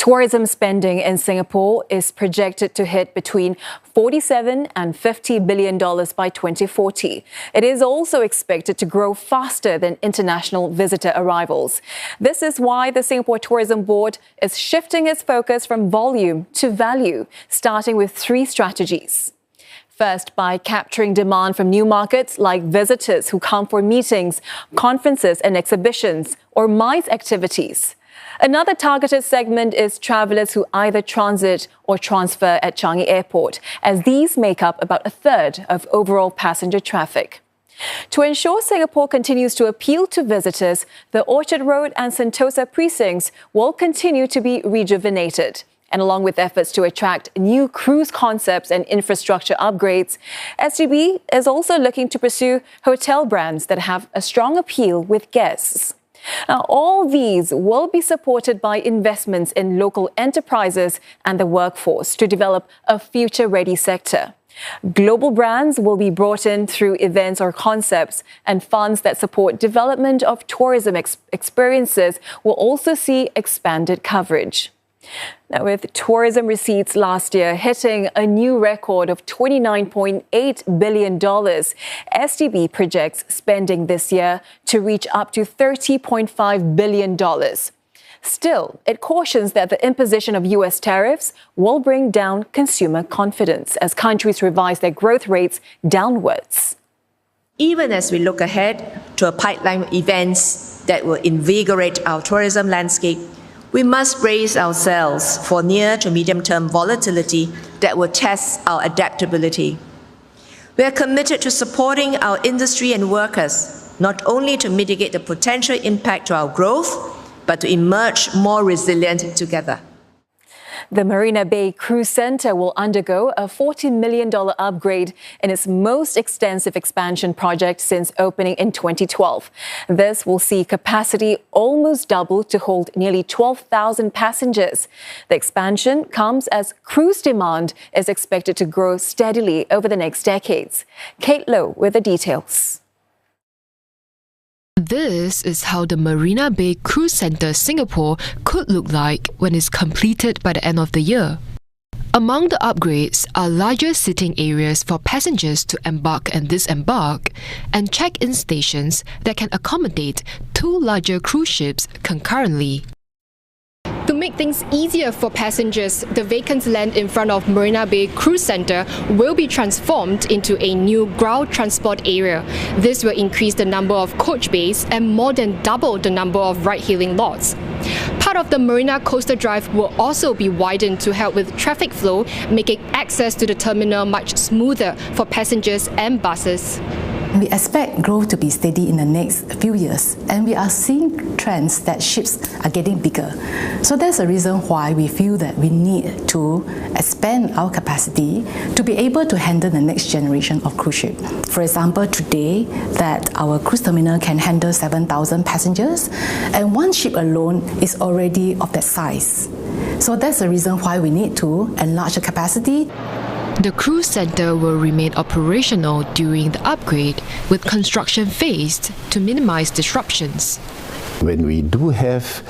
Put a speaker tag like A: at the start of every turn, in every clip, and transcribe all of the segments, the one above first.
A: Tourism spending in Singapore is projected to hit between $47 and $50 billion by 2040. It is also expected to grow faster than international visitor arrivals. This is why the Singapore Tourism Board is shifting its focus from volume to value, starting with 3 strategies. First, by capturing demand from new markets like visitors who come for meetings, conferences and exhibitions or MICE activities. Another targeted segment is travellers who either transit or transfer at Changi Airport, as these make up about a third of overall passenger traffic. To ensure Singapore continues to appeal to visitors, the Orchard Road and Sentosa precincts will continue to be rejuvenated. And along with efforts to attract new cruise concepts and infrastructure upgrades, STB is also looking to pursue hotel brands that have a strong appeal with guests. Now, all these will be supported by investments in local enterprises and the workforce to develop a future-ready sector. Global brands will be brought in through events or concepts, and funds that support development of tourism experiences will also see expanded coverage. Now, with tourism receipts last year hitting a new record of $29.8 billion, STB projects spending this year to reach up to $30.5 billion. Still, it cautions that the imposition of U.S. tariffs will bring down consumer confidence as countries revise their growth rates downwards.
B: Even as we look ahead to a pipeline of events that will invigorate our tourism landscape, we must brace ourselves for near to medium-term volatility that will test our adaptability. We are committed to supporting our industry and workers, not only to mitigate the potential impact to our growth, but to emerge more resilient together.
A: The Marina Bay Cruise Centre will undergo a $40 million upgrade in its most extensive expansion project since opening in 2012. This will see capacity almost double to hold nearly 12,000 passengers. The expansion comes as cruise demand is expected to grow steadily over the next decades. Kate Low with the details.
C: This is how the Marina Bay Cruise Centre Singapore could look like when it's completed by the end of the year. Among the upgrades are larger sitting areas for passengers to embark and disembark, and check-in stations that can accommodate 2 larger cruise ships concurrently.
D: To make things easier for passengers, the vacant land in front of Marina Bay Cruise Centre will be transformed into a new ground transport area. This will increase the number of coach bays and more than double the number of ride-hailing lots. Part of the Marina Coastal Drive will also be widened to help with traffic flow, making access to the terminal much smoother for passengers and buses.
E: We expect growth to be steady in the next few years, and we are seeing trends that ships are getting bigger. So that's the reason why we feel that we need to expand our capacity to be able to handle the next generation of cruise ship. For example, today that our cruise terminal can handle 7,000 passengers, and one ship alone is already of that size. So that's the reason why we need to enlarge the capacity.
C: The cruise centre will remain operational during the upgrade, with construction phased to minimise disruptions.
F: When we do have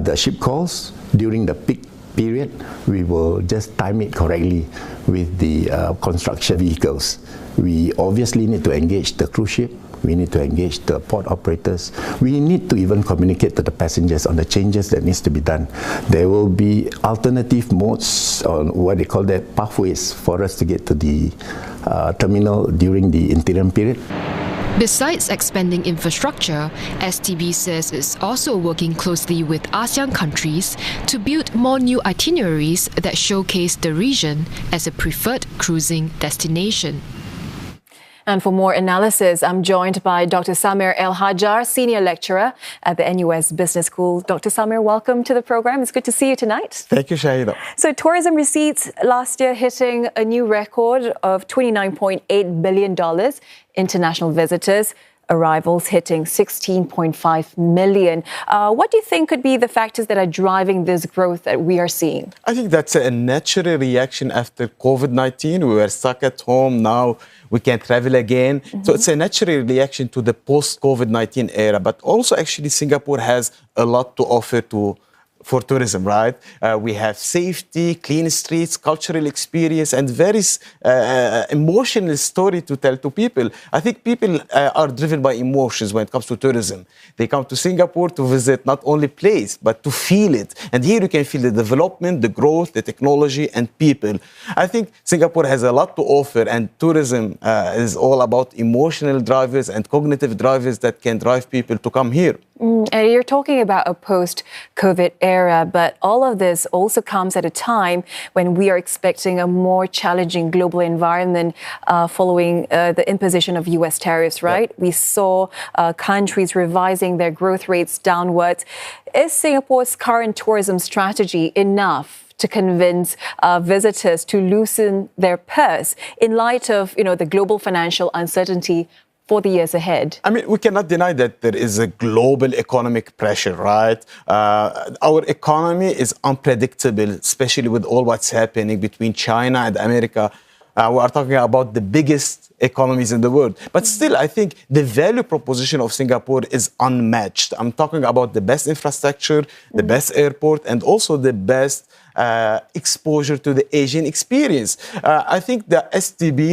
F: the ship calls during the peak period, we will just time it correctly with the construction vehicles. We obviously need to engage the cruise ship. We need to engage the port operators. We need to even communicate to the passengers on the changes that needs to be done. There will be alternative modes, on what they call that, pathways for us to get to the terminal during the interim period.
C: Besides expanding infrastructure, STB says it's also working closely with ASEAN countries to build more new itineraries that showcase the region as a preferred cruising destination.
A: And for more analysis, I'm joined by Dr. Samer Elhajjar, Senior Lecturer at the NUS Business School. Dr. Samer, welcome to the program. It's good to see you tonight.
G: Thank you, Shahida.
A: So tourism receipts last year hitting a new record of $29.8 billion. International visitors arrivals hitting 16.5 million. What do you think could be the factors that are driving this growth that we are seeing?
G: I think that's a natural reaction after COVID-19. We were stuck at home. Now we can travel again. So it's a natural reaction to the post-COVID-19 era. But also, actually, Singapore has a lot to offer to for tourism, right? We have safety, clean streets, cultural experience, and very emotional story to tell to people. I think people are driven by emotions when it comes to tourism. They come to Singapore to visit not only place, but to feel it. And here you can feel the development, the growth, the technology, and people. I think Singapore has a lot to offer, and tourism is all about emotional drivers and cognitive drivers that can drive people to come here.
A: And you're talking about a post-COVID era, but all of this also comes at a time when we are expecting a more challenging global environment following the imposition of US tariffs, right? Yeah. We saw countries revising their growth rates downwards. Is Singapore's current tourism strategy enough to convince visitors to loosen their purse in light of, the global financial uncertainty for the years ahead? I
G: mean, we cannot deny that there is a global economic pressure, right? Our economy is unpredictable, especially with all what's happening between China and America. We are talking about the biggest economies in the world. But still, I think the value proposition of Singapore is unmatched. I'm talking about the best infrastructure, the best airport, and also the best exposure to the Asian experience. I think the STB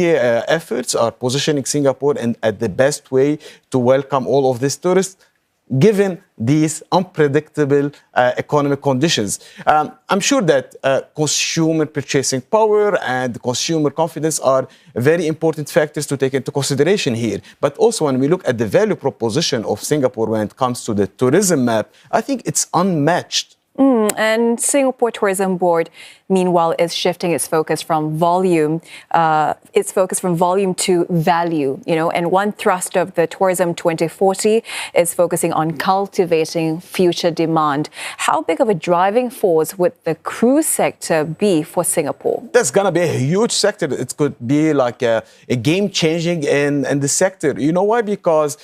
G: efforts are positioning Singapore at the best way to welcome all of these tourists, given these unpredictable economic conditions. I'm sure that consumer purchasing power and consumer confidence are very important factors to take into consideration here. But also when we look at the value proposition of Singapore when it comes to the tourism map, I think it's unmatched.
A: And Singapore Tourism Board, meanwhile, is shifting its focus from volume, to value, and one thrust of the Tourism 2040 is focusing on cultivating future demand. How big of a driving force would the cruise sector be for Singapore?
G: That's going to be a huge sector. It could be like a game-changing in the sector. You know why? Because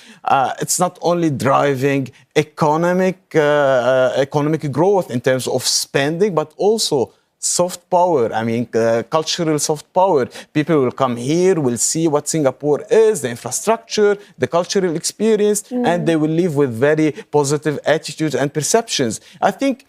G: it's not only driving economic growth in terms of spending, but also soft power. I mean, cultural soft power. People will come here, will see what Singapore is, the infrastructure, the cultural experience, and they will live with very positive attitudes and perceptions. I think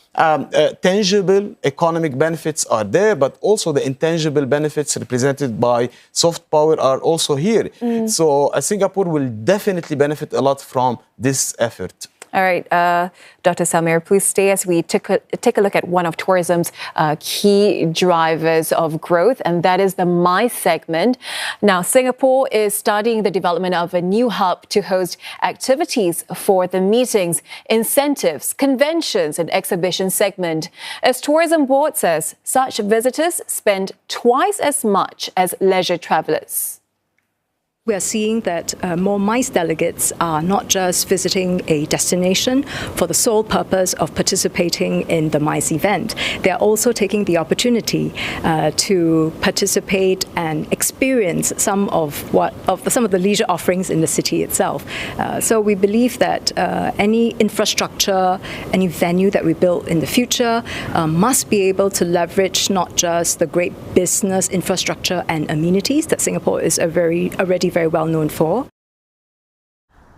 G: tangible economic benefits are there, but also the intangible benefits represented by soft power are also here. So Singapore will definitely benefit a lot from this effort.
A: All right, Dr. Samer, please stay as we take a look at one of tourism's key drivers of growth, and that is the MICE segment. Now, Singapore is studying the development of a new hub to host activities for the meetings, incentives, conventions, and exhibition segment. As Tourism Board says, such visitors spend twice as much as leisure travellers.
H: We are seeing that more MICE delegates are not just visiting a destination for the sole purpose of participating in the MICE event. They are also taking the opportunity to participate and experience some of the leisure offerings in the city itself. So we believe that any infrastructure, any venue that we build in the future must be able to leverage not just the great business infrastructure and amenities that Singapore is already very well known for.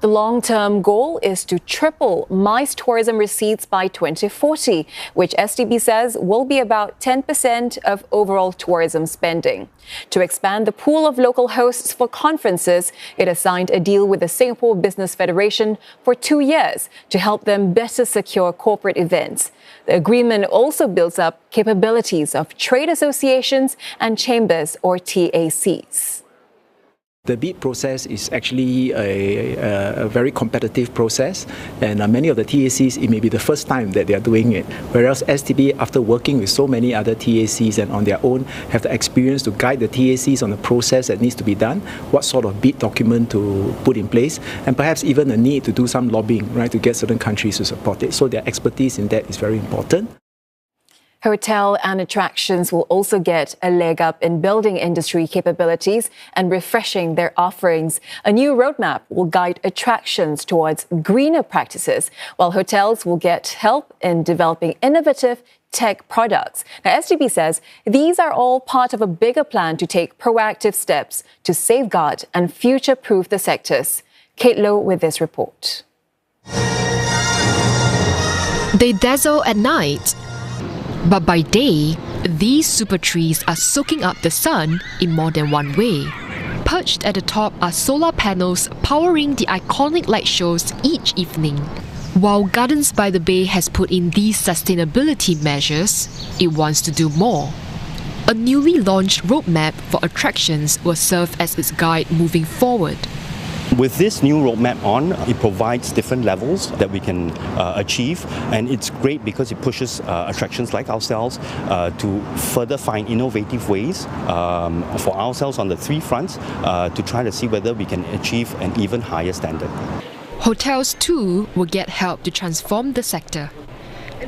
A: The long-term goal is to triple MICE tourism receipts by 2040, which STB says will be about 10% of overall tourism spending. To expand the pool of local hosts for conferences, it has signed a deal with the Singapore Business Federation for 2 years to help them better secure corporate events. The agreement also builds up capabilities of trade associations and chambers, or TACs.
I: The bid process is actually a very competitive process, and many of the TACs, it may be the first time that they are doing it. Whereas STB, after working with so many other TACs and on their own, have the experience to guide the TACs on the process that needs to be done, what sort of bid document to put in place, and perhaps even a need to do some lobbying, right, to get certain countries to support it. So their expertise in that is very important.
A: Hotel and attractions will also get a leg up in building industry capabilities and refreshing their offerings. A new roadmap will guide attractions towards greener practices, while hotels will get help in developing innovative tech products. Now, STB says these are all part of a bigger plan to take proactive steps to safeguard and future-proof the sectors. Kate Lowe with this report.
C: They dazzle at night, But by day, these super trees are soaking up the sun in more than one way. Perched at the top are solar panels powering the iconic light shows each evening. While Gardens by the Bay has put in these sustainability measures, it wants to do more. A newly launched roadmap for attractions will serve as its guide moving forward.
J: With this new roadmap on, it provides different levels that we can achieve, and it's great because it pushes attractions like ourselves to further find innovative ways for ourselves on the three fronts to try to see whether we can achieve an even higher standard.
C: Hotels too will get help to transform the sector.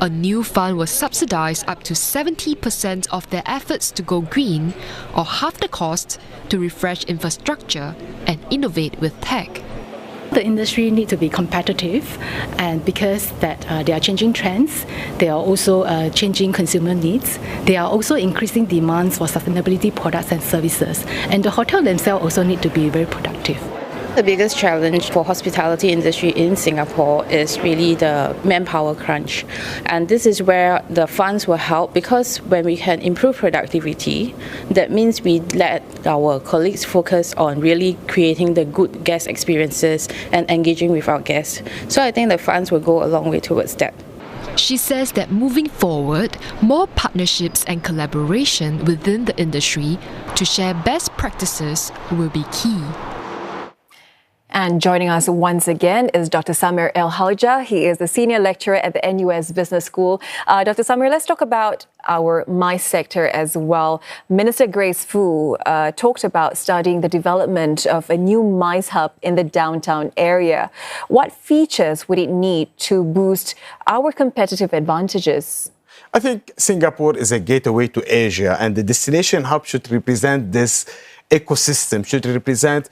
C: A new fund will subsidise up to 70% of their efforts to go green, or half the cost to refresh infrastructure and innovate with tech.
E: The industry needs to be competitive, and because that they are changing trends, they are also changing consumer needs. They are also increasing demands for sustainability products and services, and the hotel themselves also need to be very productive.
K: The biggest challenge for hospitality industry in Singapore is really the manpower crunch. And this is where the funds will help, because when we can improve productivity, that means we let our colleagues focus on really creating the good guest experiences and engaging with our guests. So I think the funds will go a long way towards that.
C: She says that moving forward, more partnerships and collaboration within the industry to share best practices will be key.
A: And joining us once again is Dr. Samer Elhajjar. He is the senior lecturer at the NUS Business School. Dr. Samer, let's talk about our MICE sector as well. Minister Grace Fu talked about studying the development of a new MICE hub in the downtown area. What features would it need to boost our competitive advantages?
G: I think Singapore is a gateway to Asia, and the destination hub should represent this ecosystem, should represent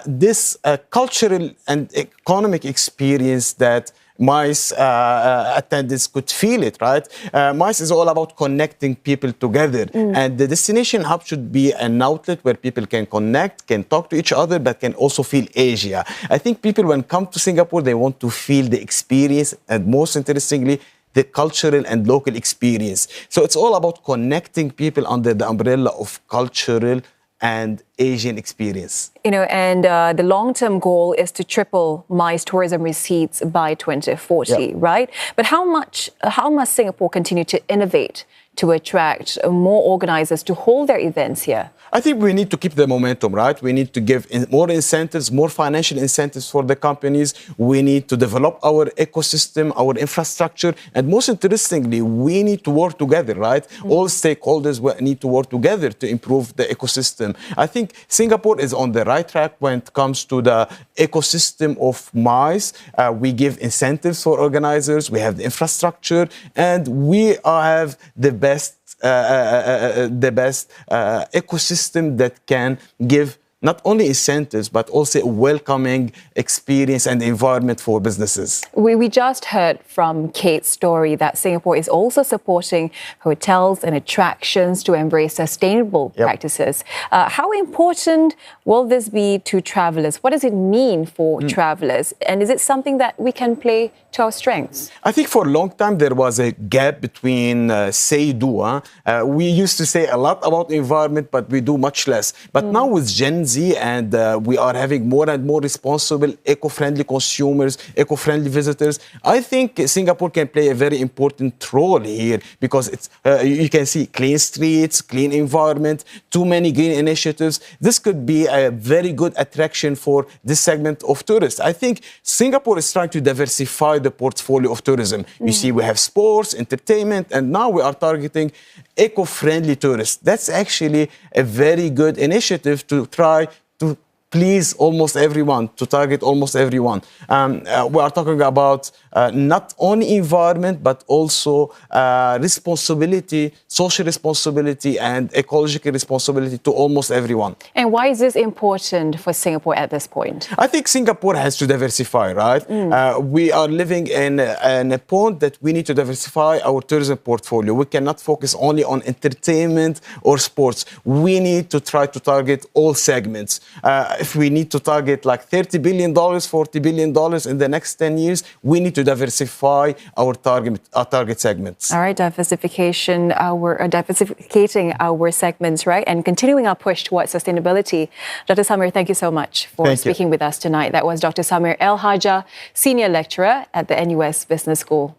G: this cultural and economic experience that MICE attendants could feel it, right? MICE is all about connecting people together. And the destination hub should be an outlet where people can connect, can talk to each other, but can also feel Asia. I think people, when come to Singapore, they want to feel the experience, and most interestingly, the cultural and local experience. So it's all about connecting people under the umbrella of cultural and Asian experience.
A: You know, and the long-term goal is to triple MICE tourism receipts by 2040, right? But how must Singapore continue to innovate to attract more organisers to hold their events here?
G: I think we need to keep the momentum, right? We need to give more incentives, more financial incentives for the companies. We need to develop our ecosystem, our infrastructure. And most interestingly, we need to work together, right? All stakeholders need to work together to improve the ecosystem. I think Singapore is on the right track when it comes to the ecosystem of MICE. We give incentives for organisers, we have the infrastructure, and we have the best ecosystem that can give not only incentives, but also a welcoming experience and environment for businesses.
A: We just heard from Kate's story that Singapore is also supporting hotels and attractions to embrace sustainable practices. How important will this be to travellers? What does it mean for travellers? And is it something that we can play to our strengths?
G: I think for a long time there was a gap between say, do. We used to say a lot about the environment, but we do much less. But now with Gen Z, and we are having more and more responsible, eco-friendly consumers, eco-friendly visitors, I think Singapore can play a very important role here, because it's you can see clean streets, clean environment, too many green initiatives. This could be a very good attraction for this segment of tourists. I think Singapore is trying to diversify the portfolio of tourism. You see, we have sports, entertainment, and now we are targeting eco-friendly tourists. That's actually a very good initiative to try to please almost everyone, to target almost everyone. We are talking about not only environment, but also responsibility, social responsibility, and ecological responsibility to almost everyone.
A: And why is this important for Singapore at this point?
G: I think Singapore has to diversify, right? We are living in a point that we need to diversify our tourism portfolio. We cannot focus only on entertainment or sports. We need to try to target all segments. if we need to target like $30 billion, $40 billion in the next 10 years, we need to diversify our target segments.
A: All right, diversificating our segments, right? And continuing our push towards sustainability. Dr. Samer, thank you so much for speaking with us tonight. That was Dr. Samer Elhajjar, Senior Lecturer at the NUS Business School.